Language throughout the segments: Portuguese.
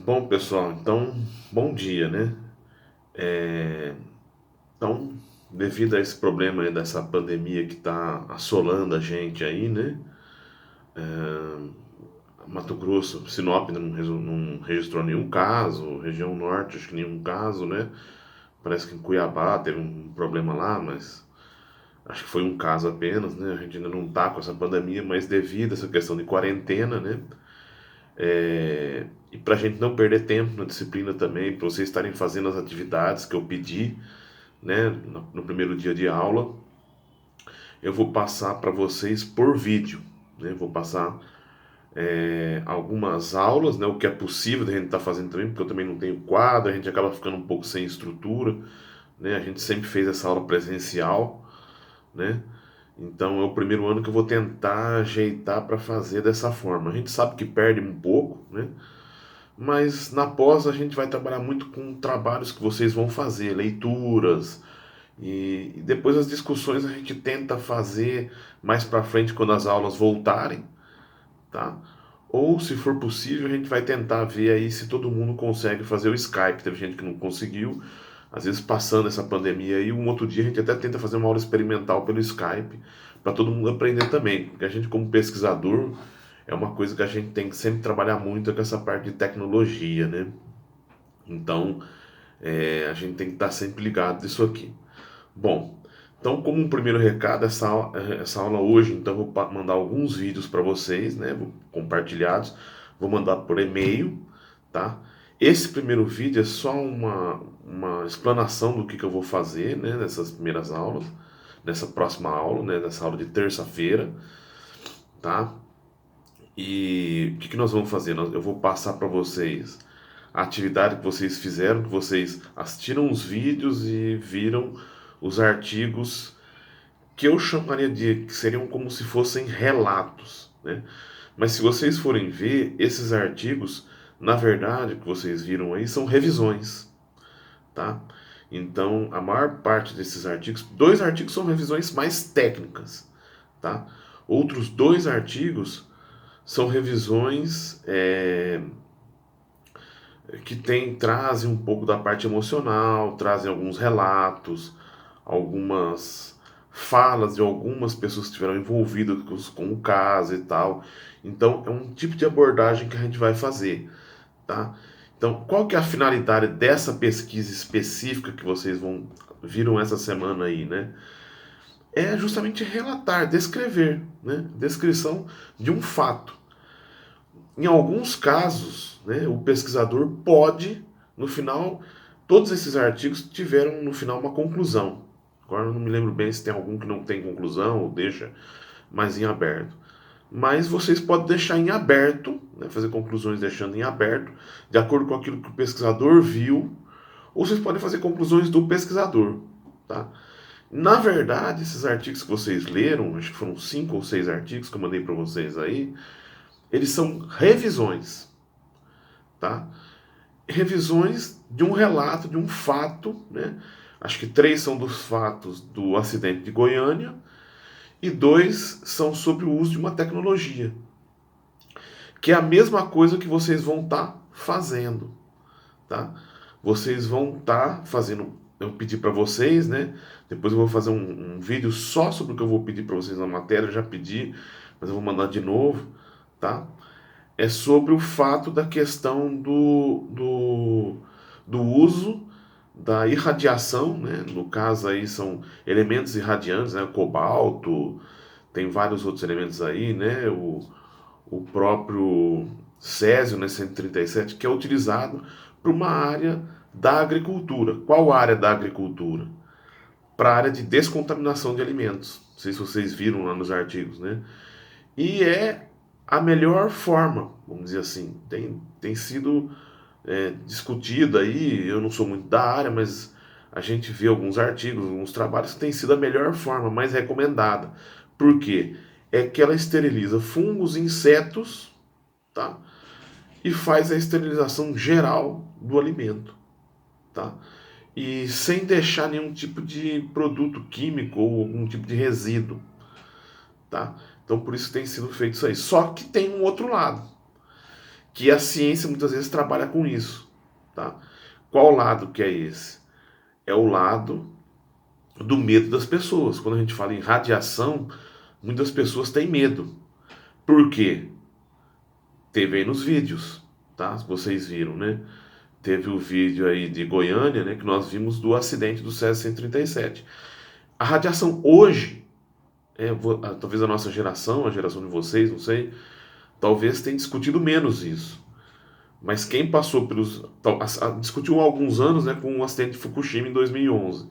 Bom, pessoal, então, bom dia, né? Então, devido a esse problema aí dessa pandemia que está assolando a gente aí, né? Mato Grosso, Sinop não registrou nenhum caso, região norte, acho que nenhum caso, né? Parece que em Cuiabá teve um problema lá, mas acho que foi um caso apenas, né? A gente ainda não tá com essa pandemia, mas devido a essa questão de quarentena, né? E para a gente não perder tempo na disciplina também, para vocês estarem fazendo as atividades que eu pedi, né, no primeiro dia de aula, eu vou passar para vocês por vídeo, né? Vou passar algumas aulas, né, o que é possível da gente estar fazendo também, porque eu também não tenho quadro, a gente acaba ficando um pouco sem estrutura, né? A gente sempre fez essa aula presencial, né? Então é o primeiro ano que eu vou tentar ajeitar para fazer dessa forma. A gente sabe que perde um pouco, né? Mas na pós a gente vai trabalhar muito com trabalhos que vocês vão fazer, leituras, e depois as discussões a gente tenta fazer mais para frente quando as aulas voltarem, tá? Ou se for possível, a gente vai tentar ver aí se todo mundo consegue fazer o Skype. Teve gente que não conseguiu, às vezes passando essa pandemia aí, um outro dia a gente até tenta fazer uma aula experimental pelo Skype, para todo mundo aprender também, porque a gente como pesquisador é uma coisa que a gente tem que sempre trabalhar muito com essa parte de tecnologia, né? Então, a gente tem que estar sempre ligado nisso aqui. Bom, então como um primeiro recado, essa aula hoje, então eu vou mandar alguns vídeos para vocês, né, compartilhados, vou mandar por e-mail, tá? Esse primeiro vídeo é só uma explanação do que eu vou fazer, né, nessas primeiras aulas, nessa próxima aula, né, nessa aula de terça-feira, tá? E o que nós vamos fazer? Eu vou passar para vocês a atividade que vocês fizeram, que vocês assistiram os vídeos e viram os artigos que eu chamaria de que seriam como se fossem relatos, né? Mas se vocês forem ver esses artigos, na verdade, o que vocês viram aí são revisões, tá? Então, a maior parte desses artigos, dois artigos são revisões mais técnicas, tá? Outros dois artigos são revisões que trazem um pouco da parte emocional, trazem alguns relatos, algumas falas de algumas pessoas que estiveram envolvidas com o caso e tal. Então, é um tipo de abordagem que a gente vai fazer, tá? Então, qual que é a finalidade dessa pesquisa específica que vocês viram essa semana aí, né? É justamente relatar, descrever, né? Descrição de um fato. Em alguns casos, né, o pesquisador pode, no final, todos esses artigos tiveram no final uma conclusão. Agora eu não me lembro bem se tem algum que não tem conclusão ou deixa mais em aberto. Mas vocês podem deixar em aberto, né, fazer conclusões deixando em aberto, de acordo com aquilo que o pesquisador viu, ou vocês podem fazer conclusões do pesquisador. Tá? Na verdade, esses artigos que vocês leram, acho que foram 5 ou 6 artigos que eu mandei para vocês aí, eles são revisões, tá? Revisões de um relato, de um fato, né? Acho que 3 são dos fatos do acidente de Goiânia e 2 são sobre o uso de uma tecnologia, que é a mesma coisa que vocês vão estar fazendo, tá? Vocês vão estar fazendo, eu pedi para vocês, né? Depois eu vou fazer um vídeo só sobre o que eu vou pedir para vocês na matéria, eu já pedi, mas eu vou mandar de novo, tá? É sobre o fato da questão do uso da irradiação, né? No caso aí são elementos irradiantes, né? Cobalto, tem vários outros elementos aí, né? O próprio césio, né? 137, que é utilizado para uma área da agricultura. Qual área da agricultura? Para a área de descontaminação de alimentos. Não sei se vocês viram lá nos artigos, né? E é a melhor forma, vamos dizer assim. Tem sido discutido aí, eu não sou muito da área, mas a gente vê alguns artigos, alguns trabalhos que tem sido a melhor forma, mais recomendada. Por quê? É que ela esteriliza fungos, insetos, tá? E faz a esterilização geral do alimento, tá? E sem deixar nenhum tipo de produto químico ou algum tipo de resíduo, tá? Então por isso tem sido feito isso aí. Só que tem um outro lado, que a ciência muitas vezes trabalha com isso, tá? Qual lado que é esse? É o lado do medo das pessoas. Quando a gente fala em radiação, muitas pessoas têm medo. Por quê? Teve aí nos vídeos, tá? Vocês viram, né? Teve o vídeo aí de Goiânia, né? Que nós vimos do acidente do César-137. A radiação hoje, talvez a nossa geração, a geração de vocês, não sei, talvez tenha discutido menos isso. Mas quem passou pelos... discutiu há alguns anos, né? Com o acidente de Fukushima em 2011,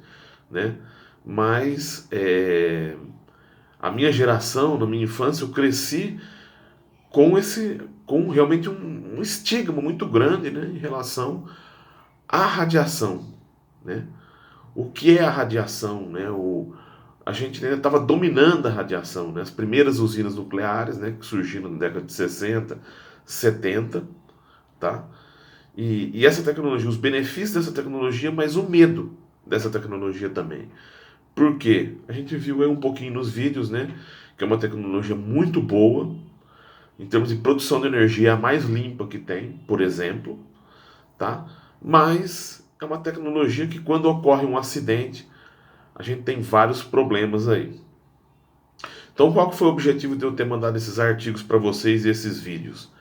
né? Mas a minha geração, na minha infância, eu cresci com realmente um estigma muito grande, né, em relação à radiação, né? O que é a radiação, né? A gente ainda estava dominando a radiação, né? As primeiras usinas nucleares, né, que surgiram na década de 60, 70, tá? E essa tecnologia, os benefícios dessa tecnologia, mas o medo dessa tecnologia também. Por quê? A gente viu aí um pouquinho nos vídeos, né, que é uma tecnologia muito boa, em termos de produção de energia, é a mais limpa que tem, por exemplo, tá? Mas é uma tecnologia que quando ocorre um acidente, a gente tem vários problemas aí. Então, qual que foi o objetivo de eu ter mandado esses artigos para vocês e esses vídeos?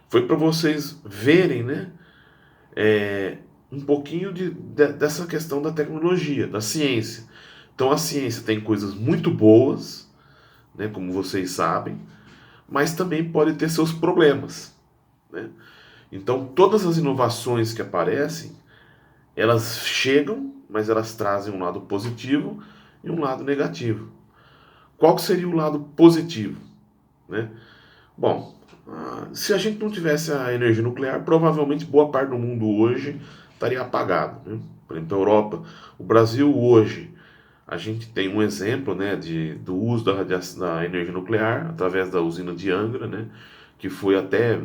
Foi para vocês verem, né, um pouquinho dessa questão da tecnologia, da ciência. Então, a ciência tem coisas muito boas, né, como vocês sabem, mas também pode ter seus problemas, né? Então, todas as inovações que aparecem, elas chegam, mas elas trazem um lado positivo e um lado negativo. Qual que seria o lado positivo, né? Bom, se a gente não tivesse a energia nuclear, provavelmente boa parte do mundo hoje estaria apagado, né? Por exemplo, a Europa, o Brasil hoje, a gente tem um exemplo, né, do uso da energia nuclear através da usina de Angra, né, que foi até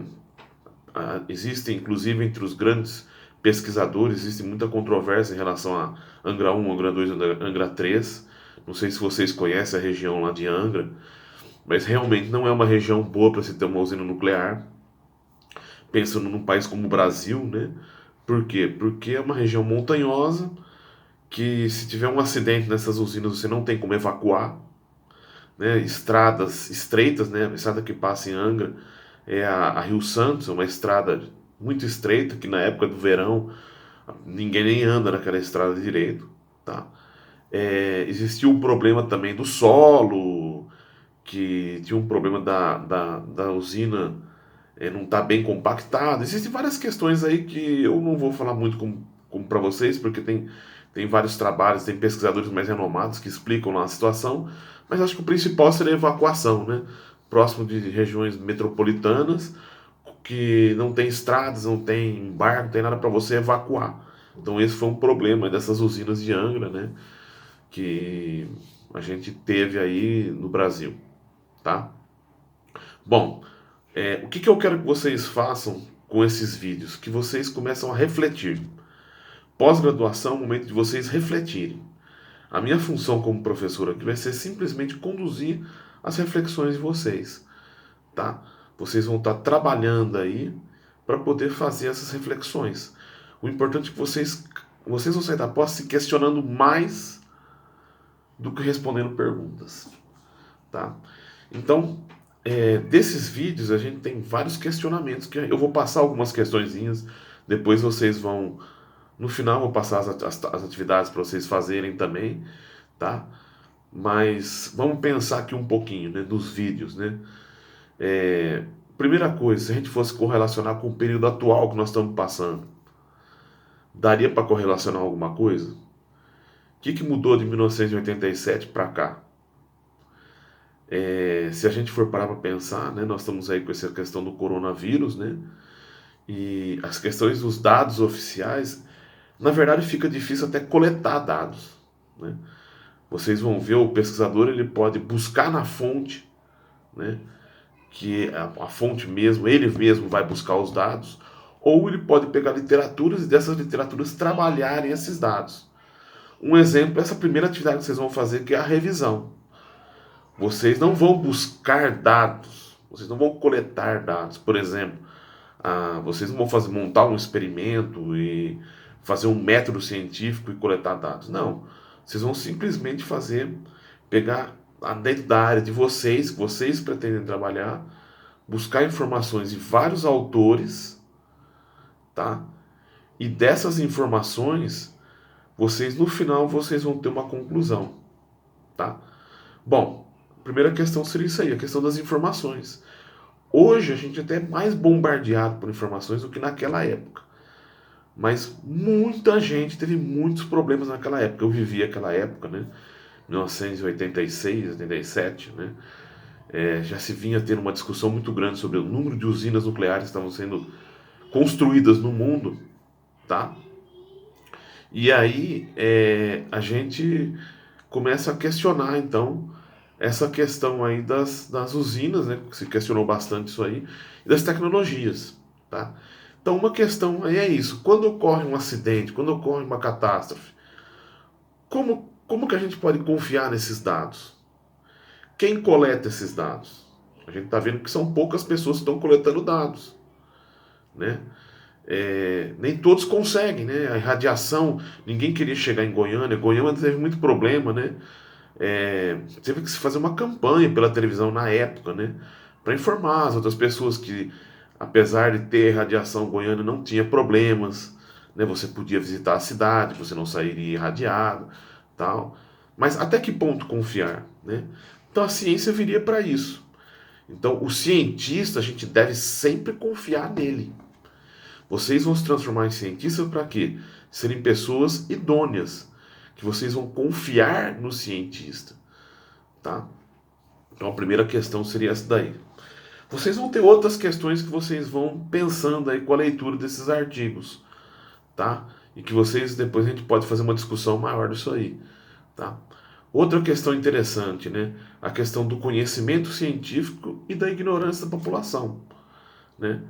existem, inclusive, entre os grandes pesquisadores, existe muita controvérsia em relação a Angra 1, Angra 2, Angra 3. Não sei se vocês conhecem a região lá de Angra, mas realmente não é uma região boa para se ter uma usina nuclear. Pensando num país como o Brasil, né? Por quê? Porque é uma região montanhosa que se tiver um acidente nessas usinas você não tem como evacuar, né? Estradas estreitas, né? A estrada que passa em Angra é a Rio Santos, é uma estrada muito estreita que na época do verão ninguém nem anda naquela estrada direito, tá? Existiu um problema também do solo, que tinha um problema da usina não estar bem compactada. Existem várias questões aí que eu não vou falar muito como para vocês, porque tem vários trabalhos, tem pesquisadores mais renomados que explicam lá a situação, mas acho que o principal seria a evacuação, né? Próximo de regiões metropolitanas, que não tem estradas, não tem barco, não tem nada para você evacuar. Então esse foi um problema dessas usinas de Angra, né? Que a gente teve aí no Brasil, tá? Bom, o que eu quero que vocês façam com esses vídeos? Que vocês começam a refletir. Pós-graduação é o momento de vocês refletirem. A minha função como professor aqui vai ser simplesmente conduzir as reflexões de vocês, tá? Vocês vão estar trabalhando aí para poder fazer essas reflexões. O importante é que vocês vão sair da pós se questionando mais do que respondendo perguntas, tá? Então, desses vídeos a gente tem vários questionamentos que eu vou passar algumas questõezinhas, depois vocês vão, no final eu vou passar as atividades para vocês fazerem também, tá? Mas vamos pensar aqui um pouquinho, né, dos vídeos, né? Primeira coisa, se a gente fosse correlacionar com o período atual que nós estamos passando, daria para correlacionar alguma coisa? O que mudou de 1987 para cá? Se a gente for parar para pensar, né, nós estamos aí com essa questão do coronavírus, né? E as questões dos dados oficiais, na verdade fica difícil até coletar dados, né? Vocês vão ver, o pesquisador ele pode buscar na fonte, né, que a fonte mesmo, ele mesmo vai buscar os dados, ou ele pode pegar literaturas e dessas literaturas trabalharem esses dados. Um exemplo é essa primeira atividade que vocês vão fazer, que é a revisão. Vocês não vão buscar dados, vocês não vão coletar dados. Por exemplo, vocês não vão montar um experimento e fazer um método científico e coletar dados. Não. Vocês vão simplesmente pegar dentro da área de vocês, que vocês pretendem trabalhar, buscar informações de vários autores, tá? E dessas informações, no final, vocês vão ter uma conclusão, tá? Bom, a primeira questão seria isso aí, a questão das informações. Hoje a gente até é mais bombardeado por informações do que naquela época. Mas muita gente teve muitos problemas naquela época. Eu vivi aquela época, né? 1986, 87, né? Já se vinha tendo uma discussão muito grande sobre o número de usinas nucleares que estavam sendo construídas no mundo, tá? E aí a gente começa a questionar, então, essa questão aí das usinas, né? Que se questionou bastante isso aí, e das tecnologias, tá? Então, uma questão aí é isso. Quando ocorre um acidente, quando ocorre uma catástrofe, como que a gente pode confiar nesses dados? Quem coleta esses dados? A gente está vendo que são poucas pessoas que estão coletando dados, né? Nem todos conseguem, né? A irradiação, ninguém queria chegar em Goiânia. Goiânia teve muito problema, né? Teve que se fazer uma campanha pela televisão na época, né? Para informar as outras pessoas que, apesar de ter radiação, Goiânia não tinha problemas, né? Você podia visitar a cidade, você não sairia irradiado, tal. Mas até que ponto confiar, né? Então a ciência viria para isso. Então o cientista, a gente deve sempre confiar nele. Vocês vão se transformar em cientistas para quê? Serem pessoas idôneas, que vocês vão confiar no cientista, tá? Então a primeira questão seria essa daí. Vocês vão ter outras questões que vocês vão pensando aí com a leitura desses artigos, tá? E que vocês depois a gente pode fazer uma discussão maior disso aí, tá? Outra questão interessante, né? A questão do conhecimento científico e da ignorância da população, né?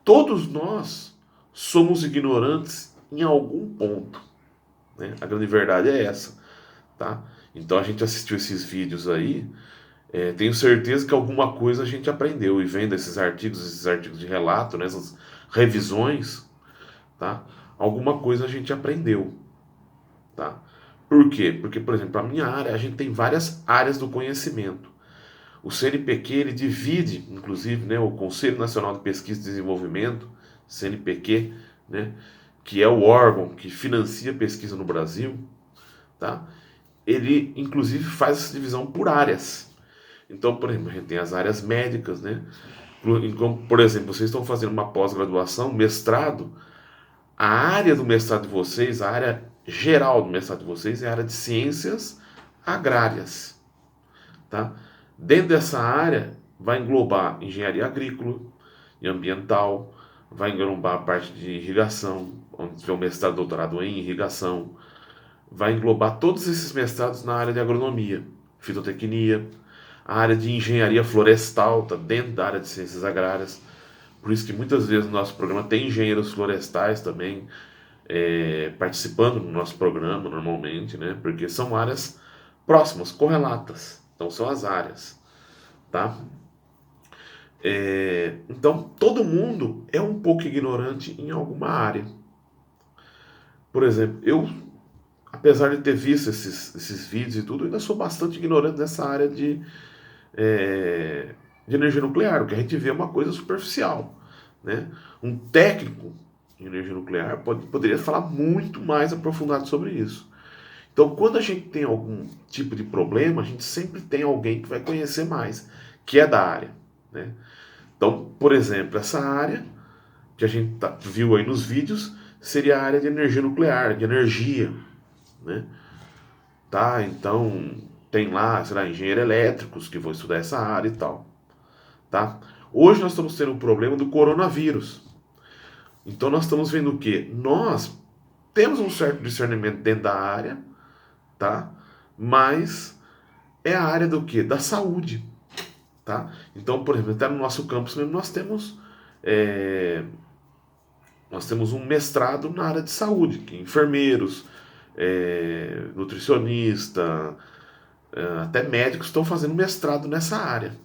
Todos nós somos ignorantes em algum ponto, né? A grande verdade é essa, tá? Então a gente assistiu esses vídeos aí, tenho certeza que alguma coisa a gente aprendeu e vendo esses artigos de relato, né, essas revisões, tá? Alguma coisa a gente aprendeu, tá? Por quê? Porque, por exemplo, a minha área, a gente tem várias áreas do conhecimento. O CNPq, ele divide, inclusive, né, o Conselho Nacional de Pesquisa e Desenvolvimento, CNPq, né, que é o órgão que financia a pesquisa no Brasil, tá? Ele, inclusive, faz essa divisão por áreas. Então, por exemplo, a gente tem as áreas médicas, né? Por exemplo, vocês estão fazendo uma pós-graduação, mestrado, a área do mestrado de vocês, a área geral do mestrado de vocês é a área de ciências agrárias, tá? Dentro dessa área vai englobar engenharia agrícola e ambiental, vai englobar a parte de irrigação, onde tiver o mestrado e doutorado em irrigação, vai englobar todos esses mestrados na área de agronomia, fitotecnia, a área de engenharia florestal está dentro da área de ciências agrárias, por isso que muitas vezes no nosso programa tem engenheiros florestais também participando do nosso programa normalmente, né? Porque são áreas próximas, correlatas. Então são as áreas, tá? Então todo mundo é um pouco ignorante em alguma área. Por exemplo, eu, apesar de ter visto esses vídeos e tudo, ainda sou bastante ignorante nessa área de energia nuclear. O que a gente vê é uma coisa superficial, né? Um técnico em energia nuclear poderia falar muito mais aprofundado sobre isso. Então, quando a gente tem algum tipo de problema, a gente sempre tem alguém que vai conhecer mais, que é da área, né? Então, por exemplo, essa área que a gente viu aí nos vídeos seria a área de energia nuclear, de energia, né? Tá? Então, tem lá, sei lá, engenheiros elétricos que vão estudar essa área e tal, tá? Hoje nós estamos tendo um problema do coronavírus. Então nós estamos vendo o quê? Nós temos um certo discernimento dentro da área, tá? Mas é a área do quê? Da saúde, tá? Então, por exemplo, até no nosso campus mesmo nós temos um mestrado na área de saúde, que enfermeiros, nutricionista, até médicos estão fazendo mestrado nessa área.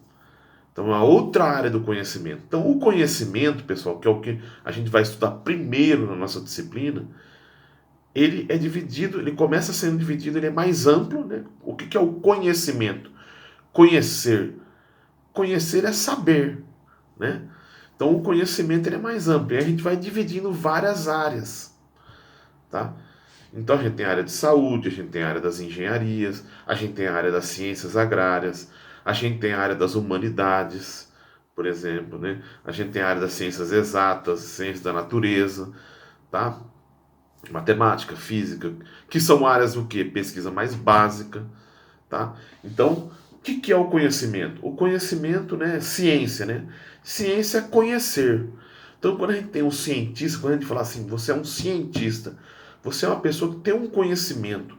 Então, é uma outra área do conhecimento. Então, o conhecimento, pessoal, que é o que a gente vai estudar primeiro na nossa disciplina, ele é dividido, ele começa sendo dividido, ele é mais amplo, né? O que é o conhecimento? Conhecer. Conhecer é saber, né? Então, o conhecimento ele é mais amplo. E a gente vai dividindo várias áreas, tá? Então, a gente tem a área de saúde, a gente tem a área das engenharias, a gente tem a área das ciências agrárias, a gente tem a área das humanidades, por exemplo, né? A gente tem a área das ciências exatas, ciências da natureza, tá? Matemática, física, que são áreas o quê? Pesquisa mais básica, tá? Então, o que é o conhecimento? O conhecimento, né, é ciência, né? Ciência é conhecer. Então, quando a gente tem um cientista, quando a gente fala assim, você é um cientista, você é uma pessoa que tem um conhecimento,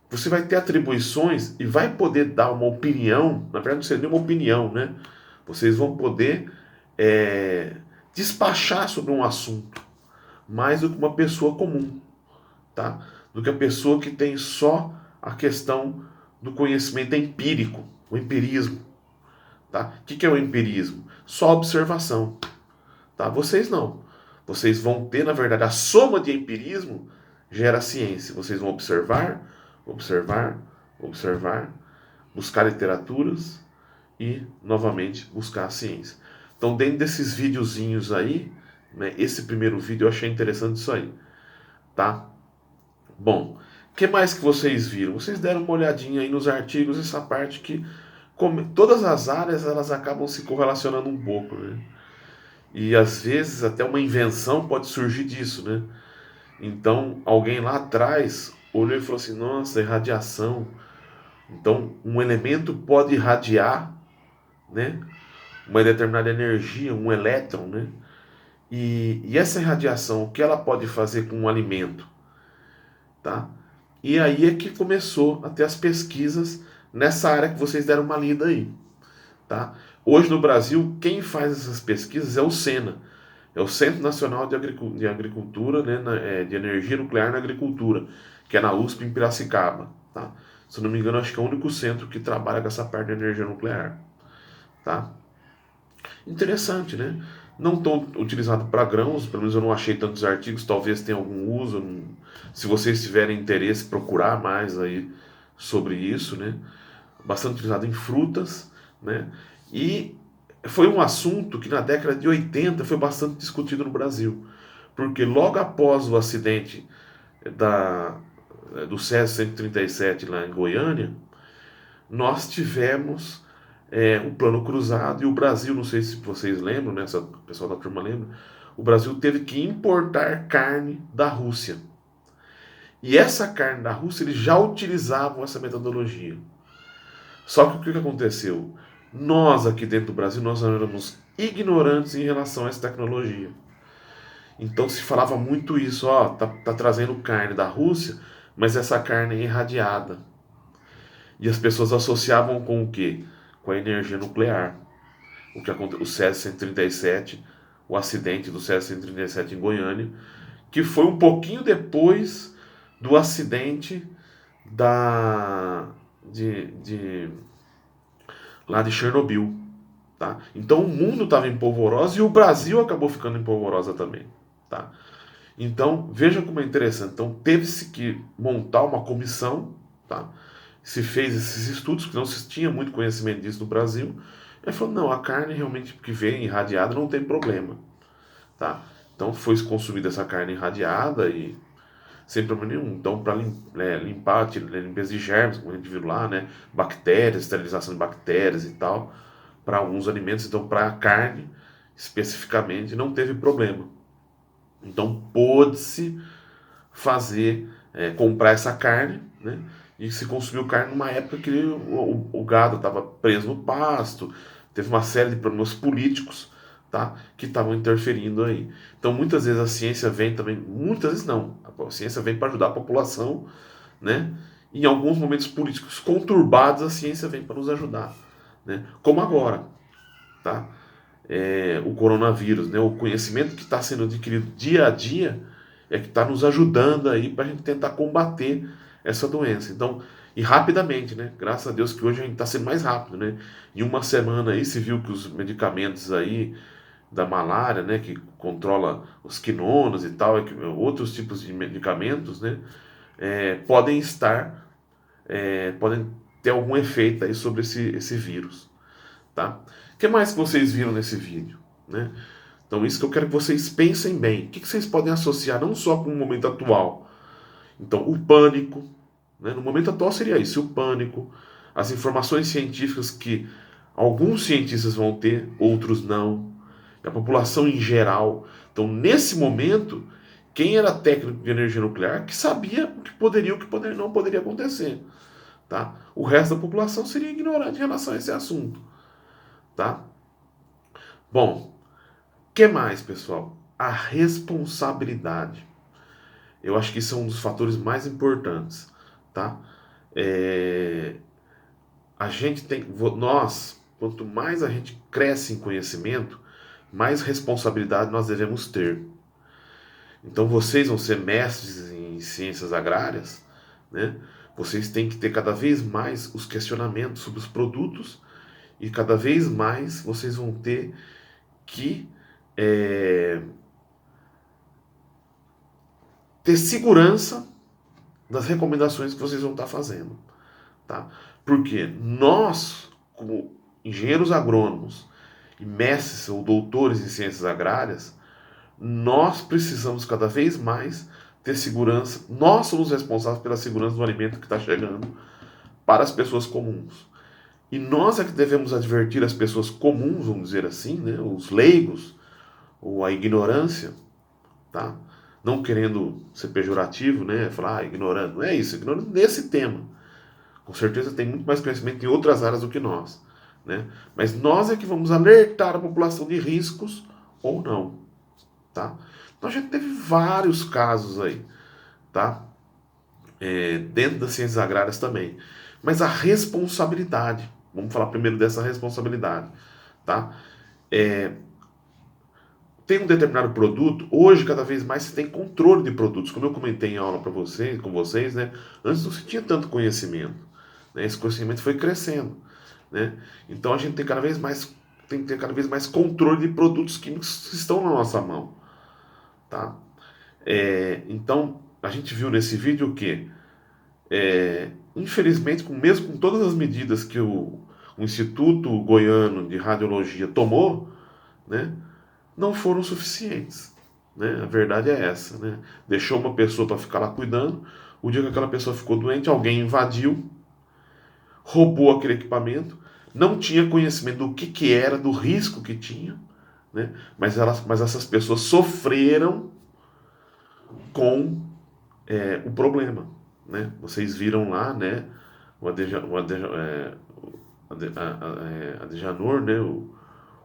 você vai ter atribuições e vai poder dar uma opinião, na verdade não seria nenhuma opinião, né? Vocês vão poder despachar sobre um assunto mais do que uma pessoa comum, tá? Do que a pessoa que tem só a questão do conhecimento empírico, o empirismo, tá? O que é o empirismo? Só observação, tá? Vocês não. Vocês vão ter, na verdade, a soma de empirismo gera ciência. Vocês vão observar, observar, observar, buscar literaturas e, novamente, buscar a ciência. Então, dentro desses videozinhos aí, né, esse primeiro vídeo eu achei interessante isso aí, tá? Bom, o que mais que vocês viram? Vocês deram uma olhadinha aí nos artigos, essa parte que todas as áreas elas acabam se correlacionando um pouco, né? E às vezes até uma invenção pode surgir disso, né? Então, alguém lá atrás olhou e falou assim: nossa, irradiação. Então, um elemento pode irradiar, né? Uma determinada energia, um elétron, né? E essa irradiação, o que ela pode fazer com um alimento, tá? E aí é que começou a ter as pesquisas nessa área que vocês deram uma lida aí, tá? Hoje no Brasil, quem faz essas pesquisas é o SENA, é o Centro Nacional de Agricultura, né, de Energia Nuclear na Agricultura, que é na USP em Piracicaba, tá? Se eu não me engano, acho que é o único centro que trabalha com essa parte de energia nuclear, tá? Interessante, né? Não tão utilizado para grãos, pelo menos eu não achei tantos artigos, talvez tenha algum uso. Se vocês tiverem interesse, procurar mais aí sobre isso, né? Bastante utilizado em frutas, né? E foi um assunto que na década de 80 foi bastante discutido no Brasil, porque logo após o acidente da, do CS-137 lá em Goiânia, nós tivemos um plano cruzado e o Brasil, não sei se vocês lembram, né, o pessoal da turma lembra, o Brasil teve que importar carne da Rússia. E essa carne da Rússia, eles já utilizavam essa metodologia. Só que o que aconteceu? Nós aqui dentro do Brasil, nós éramos ignorantes em relação a essa tecnologia. Então se falava muito isso, ó, tá trazendo carne da Rússia, mas essa carne é irradiada. E as pessoas associavam com o quê? Com a energia nuclear. O que aconteceu, o CS-137, o acidente do CS-137 em Goiânia, que foi um pouquinho depois do acidente da lá de Chernobyl, tá? Então o mundo estava em polvorosa e o Brasil acabou ficando em polvorosa também, tá? Então veja como é interessante. Então teve-se que montar uma comissão, tá? Se fez esses estudos, porque não se tinha muito conhecimento disso no Brasil. Ele falou, não, a carne realmente que vem irradiada não tem problema, tá? Então foi consumida essa carne irradiada e sem problema nenhum. Então para limpar, limpeza de germes, como a gente viu lá, né? Bactérias, esterilização de bactérias e tal, para alguns alimentos. Então para a carne, especificamente, não teve problema. Então pôde-se fazer, comprar essa carne, né? E se consumiu carne numa época que o gado estava preso no pasto, teve uma série de problemas políticos, tá? Que estavam interferindo aí. Então muitas vezes a ciência vem também, muitas vezes não, a ciência vem para ajudar a população, né? Em alguns momentos políticos conturbados a ciência vem para nos ajudar, né? Como agora, tá? O coronavírus, né? O conhecimento que está sendo adquirido dia a dia é que está nos ajudando aí para a gente tentar combater essa doença. Então, E rapidamente, né? Graças a Deus que hoje a gente está sendo mais rápido, né? Em uma semana aí se viu que os medicamentos aí da malária, né, que controla os quinones e tal, outros tipos de medicamentos, né, podem estar, podem ter algum efeito aí sobre esse vírus, tá? O que mais que vocês viram nesse vídeo, né? Então isso que eu quero que vocês pensem bem. O que vocês podem associar não só com o momento atual? Então o pânico, né? No momento atual seria isso, o pânico, as informações científicas que alguns cientistas vão ter, outros não, a população em geral. Então, nesse momento, quem era técnico de energia nuclear que sabia o que poderia e o que não poderia acontecer. Tá? O resto da população seria ignorante em relação a esse assunto. Tá? Bom, o que mais, pessoal? A responsabilidade. Eu acho que isso é um dos fatores mais importantes. Tá? É, a gente tem, nós, quanto mais a gente cresce em conhecimento, mais responsabilidade nós devemos ter. Então vocês vão ser mestres em ciências agrárias, né? Vocês têm que ter cada vez mais os questionamentos sobre os produtos e cada vez mais vocês vão ter que é, ter segurança das recomendações que vocês vão estar fazendo, tá? Porque nós, como engenheiros agrônomos e mestres ou doutores em ciências agrárias, nós precisamos cada vez mais ter segurança. Nós somos responsáveis pela segurança do alimento que está chegando para as pessoas comuns. E nós é que devemos advertir as pessoas comuns, vamos dizer assim, né, os leigos, ou a ignorância, tá? Não querendo ser pejorativo, né, falar ignorando. Não é isso, ignorando nesse tema. Com certeza tem muito mais conhecimento em outras áreas do que nós, né? Mas nós é que vamos alertar a população de riscos ou não. Tá? Então a gente teve vários casos aí, tá? Dentro das ciências agrárias também. Mas a responsabilidade, vamos falar primeiro dessa responsabilidade, tá? É, tem um determinado produto, hoje cada vez mais se tem controle de produtos, como eu comentei em aula para vocês, com vocês, né? Antes não se tinha tanto conhecimento, né? Esse conhecimento foi crescendo, né? Então a gente tem que ter cada vez mais controle de produtos químicos que estão na nossa mão, tá? Então, a gente viu nesse vídeo que, infelizmente, mesmo com todas as medidas que o Instituto Goiano de Radiologia tomou, né, não foram suficientes. Né? A verdade é essa. Né? Deixou uma pessoa para ficar lá cuidando. O dia que aquela pessoa ficou doente, alguém invadiu, roubou aquele equipamento, não tinha conhecimento do que era, do risco que tinha, né? Mas essas pessoas sofreram com o problema, né? Vocês viram lá, né? O Adejanor, né?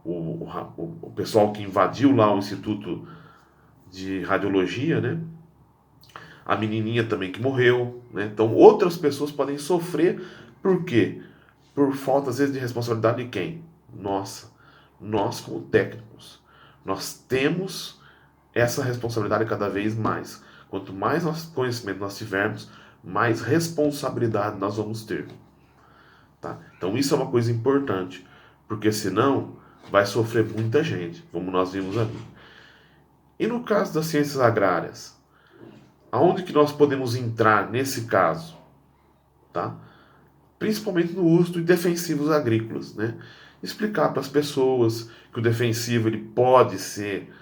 O pessoal que invadiu lá o Instituto de Radiologia, né? A menininha também que morreu, né? Então outras pessoas podem sofrer, por quê? Por falta às vezes de responsabilidade de quem? Nossa, nós como técnicos, nós temos essa responsabilidade cada vez mais. Quanto mais conhecimento nós tivermos, mais responsabilidade nós vamos ter. Tá? Então isso é uma coisa importante, porque senão vai sofrer muita gente, como nós vimos ali. E no caso das ciências agrárias, aonde que nós podemos entrar nesse caso? Tá? Principalmente no uso de defensivos agrícolas. Né? Explicar para as pessoas que o defensivo ele pode ser,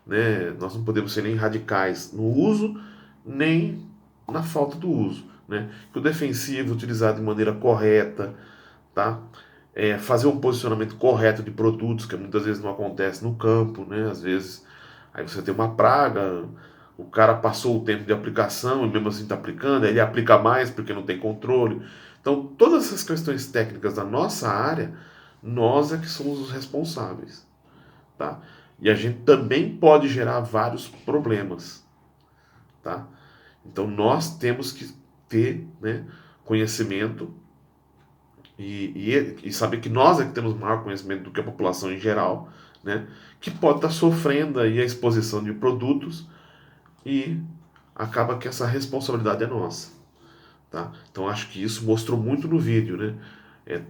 né? Nós não podemos ser nem radicais no uso, nem na falta do uso. Né? Que o defensivo utilizado de maneira correta, tá? Fazer um posicionamento correto de produtos, que muitas vezes não acontece no campo, né? Às vezes aí você tem uma praga, o cara passou o tempo de aplicação e mesmo assim está aplicando, aí ele aplica mais porque não tem controle. Então, todas essas questões técnicas da nossa área, nós é que somos os responsáveis, tá? E a gente também pode gerar vários problemas, tá? Então, nós temos que ter, né, conhecimento e saber que nós é que temos maior conhecimento do que a população em geral, né? Que pode estar sofrendo aí a exposição de produtos e acaba que essa responsabilidade é nossa, tá? Então acho que isso mostrou muito no vídeo, né?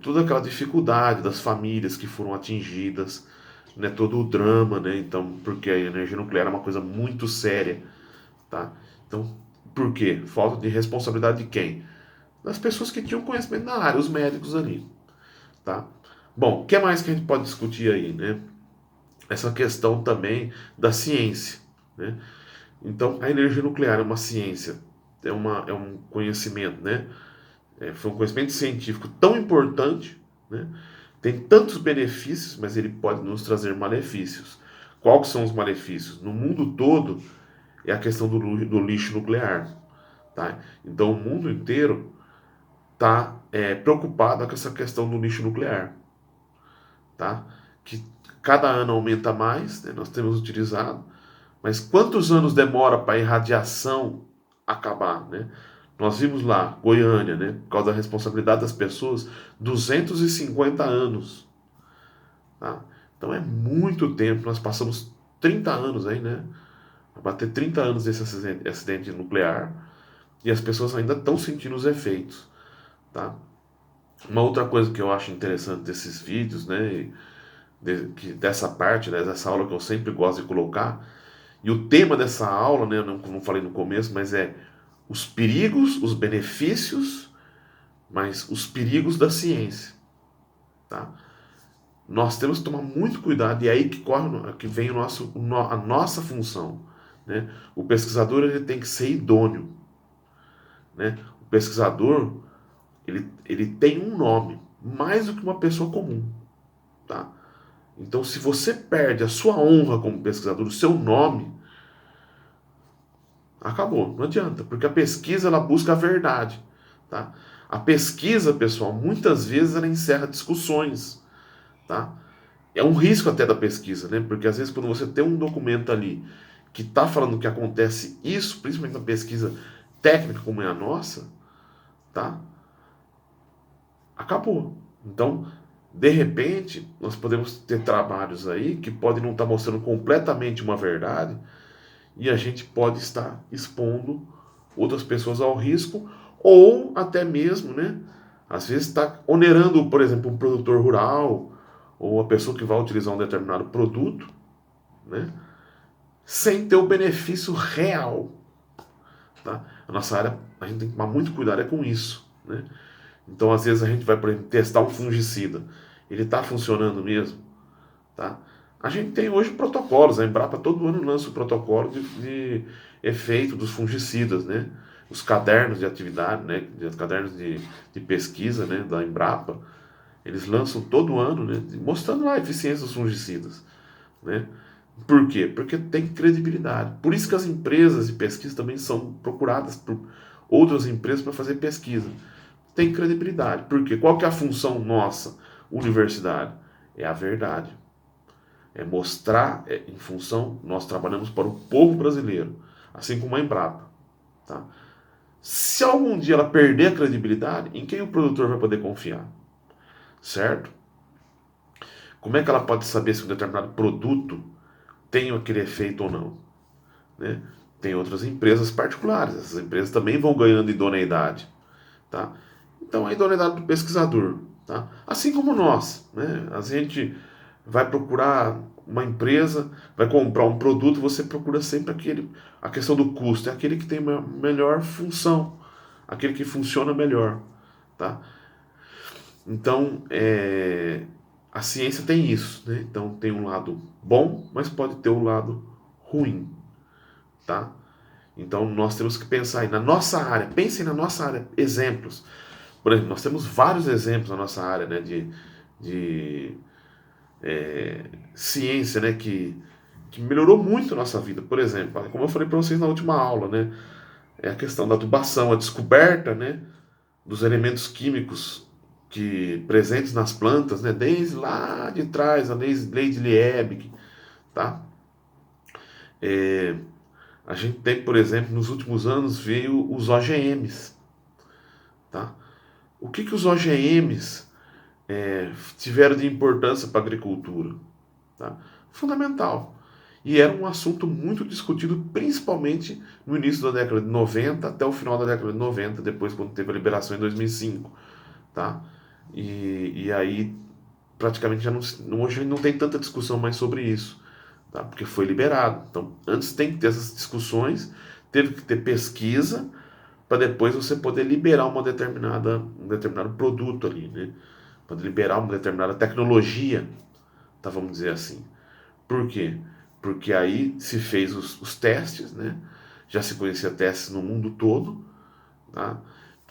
Toda aquela dificuldade das famílias que foram atingidas, né? Todo o drama, né? Então, porque a energia nuclear é uma coisa muito séria, tá? Então, por quê? Falta de responsabilidade de quem? Das pessoas que tinham conhecimento na área, os médicos ali, tá? Bom, o que mais que a gente pode discutir aí, né? Essa questão também da ciência, né? Então, a energia nuclear é uma ciência, é um conhecimento, né? Foi um conhecimento científico tão importante, né? Tem tantos benefícios, mas ele pode nos trazer malefícios. Quais são os malefícios? No mundo todo é a questão do lixo nuclear, tá? Então, o mundo inteiro está preocupado com essa questão do lixo nuclear, tá? Que cada ano aumenta mais, né? Nós temos utilizado, mas quantos anos demora para a irradiação acabar, né? Nós vimos lá, Goiânia, né? Por causa da responsabilidade das pessoas, 250 anos, tá? Então é muito tempo, nós passamos 30 anos aí, né? Vai bater 30 anos desse acidente nuclear e as pessoas ainda estão sentindo os efeitos, tá? Uma outra coisa que eu acho interessante desses vídeos, né? Dessa parte, né, dessa aula que eu sempre gosto de colocar, e o tema dessa aula, né, eu não falei no começo, mas é os perigos, os benefícios, mas os perigos da ciência, tá? Nós temos que tomar muito cuidado, e é aí que que vem a nossa função, né? O pesquisador ele tem que ser idôneo, né? O pesquisador ele tem um nome, mais do que uma pessoa comum, tá? Então, se você perde a sua honra como pesquisador, o seu nome, acabou, não adianta, porque a pesquisa ela busca a verdade, tá? A pesquisa, pessoal, muitas vezes ela encerra discussões, tá? É um risco até da pesquisa, né? Porque às vezes quando você tem um documento ali que está falando que acontece isso, principalmente na pesquisa técnica como é a nossa, tá? Acabou. Então, de repente, nós podemos ter trabalhos aí que podem não estar mostrando completamente uma verdade e a gente pode estar expondo outras pessoas ao risco ou até mesmo, né? Às vezes está onerando, por exemplo, um produtor rural ou a pessoa que vai utilizar um determinado produto, né? Sem ter o benefício real, tá? A nossa área, a gente tem que tomar muito cuidado com isso, né? Então, às vezes a gente vai, por exemplo, testar um fungicida. Ele está funcionando mesmo, tá? A gente tem hoje protocolos, a Embrapa todo ano lança o protocolo de efeito dos fungicidas, né? Os cadernos de atividade, né? Os cadernos de pesquisa, né? Da Embrapa, eles lançam todo ano, né? Mostrando lá a eficiência dos fungicidas, né? Por quê? Porque tem credibilidade. Por isso que as empresas de pesquisa também são procuradas por outras empresas para fazer pesquisa. Tem credibilidade. Por quê? Qual que é a função nossa, universidade? É a verdade. É mostrar, em função, nós trabalhamos para o povo brasileiro, assim como a Embrapa. Tá? Se algum dia ela perder a credibilidade, em quem o produtor vai poder confiar? Certo? Como é que ela pode saber se um determinado produto tem aquele efeito ou não? Né? Tem outras empresas particulares, essas empresas também vão ganhando idoneidade. Tá? Então, a idoneidade do pesquisador. Tá? Assim como nós. Né? A gente vai procurar uma empresa, vai comprar um produto, você procura sempre a questão do custo, é aquele que tem melhor função, aquele que funciona melhor. Tá? Então, a ciência tem isso. Né? Então, tem um lado bom, mas pode ter um lado ruim. Tá? Então, nós temos que pensar aí na nossa área, pensem na nossa área, exemplos. Por exemplo, nós temos vários exemplos na nossa área, né, de ciência, né, que melhorou muito a nossa vida. Por exemplo, como eu falei para vocês na última aula, né, é a questão da adubação, a descoberta, né, dos elementos químicos que presentes nas plantas, né, desde lá de trás, a lei de Liebig, tá? É, a gente tem, por exemplo, nos últimos anos veio os OGMs, tá? O que os OGMs tiveram de importância para a agricultura? Tá? Fundamental. e era um assunto muito discutido, principalmente no início da década de 90 até o final da década de 90, depois quando teve a liberação em 2005, tá? E aí praticamente já não, hoje não tem tanta discussão mais sobre isso, tá? Porque foi liberado. Então, antes tem que ter essas discussões, teve que ter pesquisa para depois você poder liberar um determinado produto ali, né? Para liberar uma determinada tecnologia, tá? Vamos dizer assim. Por quê? Porque aí se fez os testes, né? Já se conhecia testes no mundo todo, tá?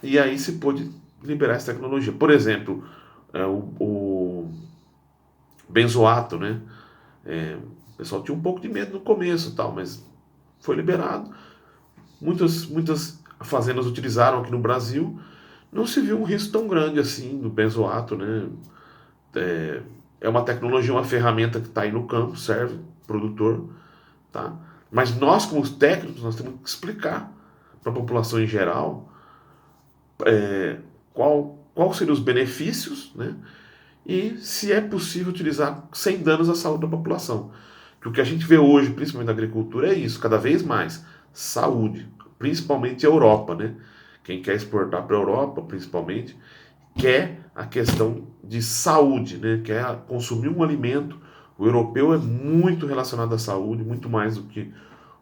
E aí se pôde liberar essa tecnologia. Por exemplo, o benzoato, né? O pessoal tinha um pouco de medo no começo, tal, mas foi liberado. Muitas fazendas utilizaram aqui no Brasil. Não se viu um risco tão grande assim do benzoato, né? É uma tecnologia, uma ferramenta que está aí no campo, serve produtor, tá? Mas nós, como técnicos, nós temos que explicar para a população em geral qual seriam os benefícios, né? E se é possível utilizar sem danos à saúde da população. Que o que a gente vê hoje, principalmente na agricultura, é isso, cada vez mais saúde, principalmente a Europa, né? Quem quer exportar para a Europa, principalmente, quer a questão de saúde, né? Quer consumir um alimento. O europeu é muito relacionado à saúde, muito mais do que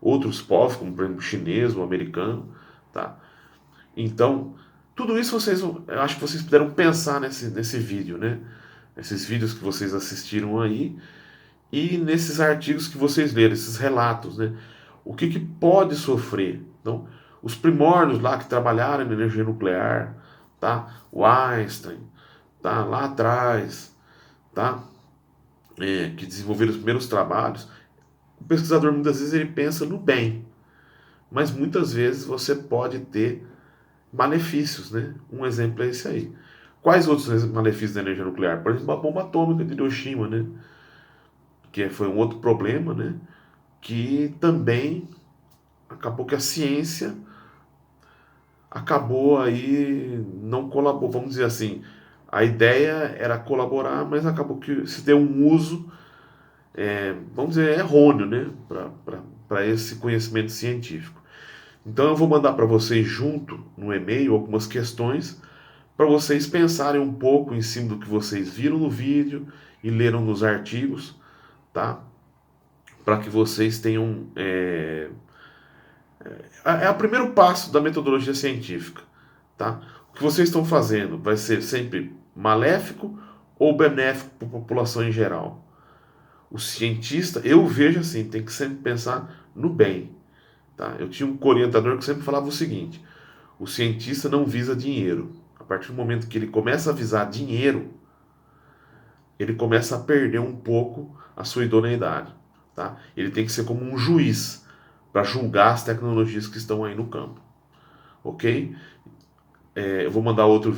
outros povos, como por exemplo o chinês, o americano, tá? Então, tudo isso eu acho que vocês puderam pensar nesse vídeo, né? Esses vídeos que vocês assistiram aí e nesses artigos que vocês leram, esses relatos, né? O que pode sofrer? Então, os primórdios lá que trabalharam na energia nuclear, tá? O Einstein, tá? Lá atrás, tá? Que desenvolveram os primeiros trabalhos. O pesquisador muitas vezes ele pensa no bem, mas muitas vezes você pode ter malefícios, né? Um exemplo é esse aí. Quais outros malefícios da energia nuclear? Por exemplo, a bomba atômica de Hiroshima, né? Que foi um outro problema, né? Que também acabou que a ciência acabou aí não colaborou, vamos dizer assim, a ideia era colaborar, mas acabou que se deu um uso, vamos dizer, errôneo, né, para esse conhecimento científico. Então eu vou mandar para vocês junto no e-mail algumas questões para vocês pensarem um pouco em cima do que vocês viram no vídeo e leram nos artigos, tá? Para que vocês tenham é o primeiro passo da metodologia científica, tá? O que vocês estão fazendo vai ser sempre maléfico ou benéfico para a população em geral? O cientista, eu vejo assim, tem que sempre pensar no bem, tá? Eu tinha um orientador que sempre falava o seguinte: o cientista não visa dinheiro. A partir do momento que ele começa a visar dinheiro, ele começa a perder um pouco a sua idoneidade, tá? Ele tem que ser como um juiz para julgar as tecnologias que estão aí no campo, ok? Eu vou mandar outro